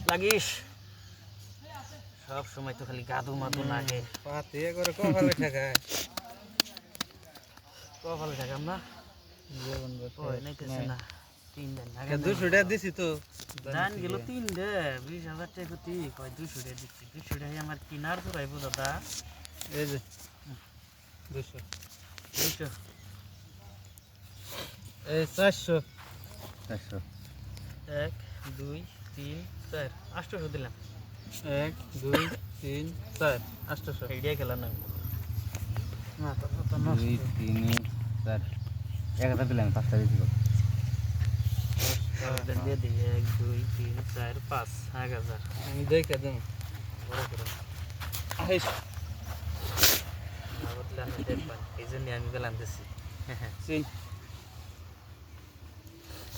লাগিস সব সময় তো খালি গাদু মাদু লাগে পাতে করে কপালে ঠেকায় কপালে ঠেকাম না জীবন ওই নাইতেছে না 3 দিন আগে 200 টাকা দিছি তো দান গেল 3 দে 20000 টাকা কতি কয় 200 টাকা দিচ্ছি 200 টাকা আমার কিনার পুরাইবো দাদা এই যে 200 200 এই 400 1 2 3 4 800 দিলাম 1 2 3 4 800 আইডিয়া খেলা না না তো তো 2 3 4 1000 দিলাম 5টা দিছি দিয়ে দিই 1 2 3 4 5 1000 আমি দেখে দেন বড় করে আইস না বললে আমি দেখবান এই জন্য আমি গেলাম দিছি সিন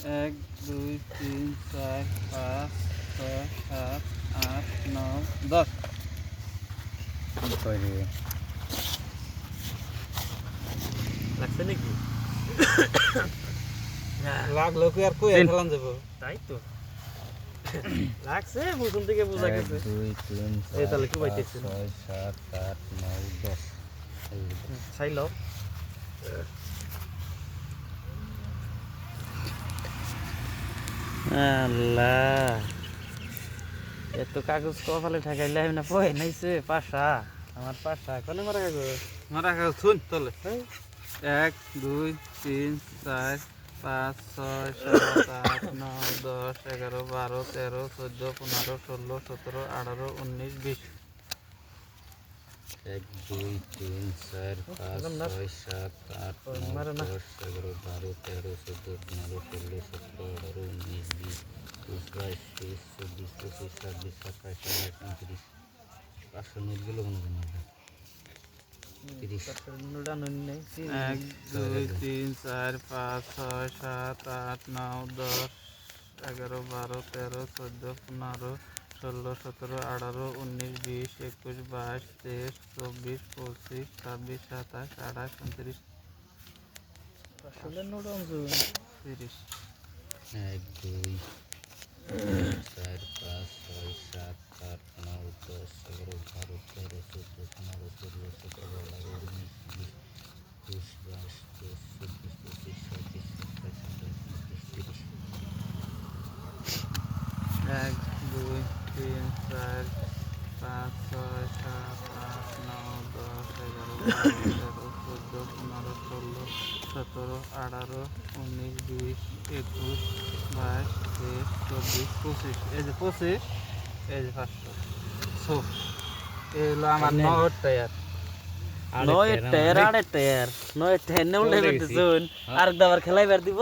1 2 3 4 5 6 7 8 9 10 কই রে লাগছে নাকি লাগলো কি আর কই খেলান যাব তাই তো লাগছে প্রথম থেকে বোঝা গেছে 2 3 এই তাহলে কি পাইতেছে 6 7 8 9 10 চাইলো আল্লাহ এত কাগজ কপালে ঠেকাইলে আমি না পয় নাইছে পাশা আমার পাশা কোনে মারা কাগজ মারা খা শুন তলে 1 2 3 4 5 6 7 8 9 10 11 12 13 14 15 16 17 18 19 20 1 2 3 4 5 6 7 8 9 10 11 12 13 14 15 16 17 18 19 20 21 22 23 24 25 26 27 28 29 500 নোট গেল কোনো দিন 30 1 2 3 4 5 6 7 8 9 10 11 12 13 14 15 16 17 18 19 20 21 22 23 24 25 26 27 28 29 আসলে নোট অঞ্জু 30 1 2 3 4 5 6 7 8 9 10 11 12 13 14 15 16 17 18 19 20 21 22 23 24 25 26 1 2 3 4 5 6 7 8 9 10 11 12 13 14 15 16 17 18 19 20 21 22 23 24 25 এই যে 25 এই যে 500 সো এগুলো আমার নোট টায়ার নয় টায়ার আড়ে টায়ার নয় টায়ার নেউলে বেরতেছুন আর দাবার খেলাইবার দিব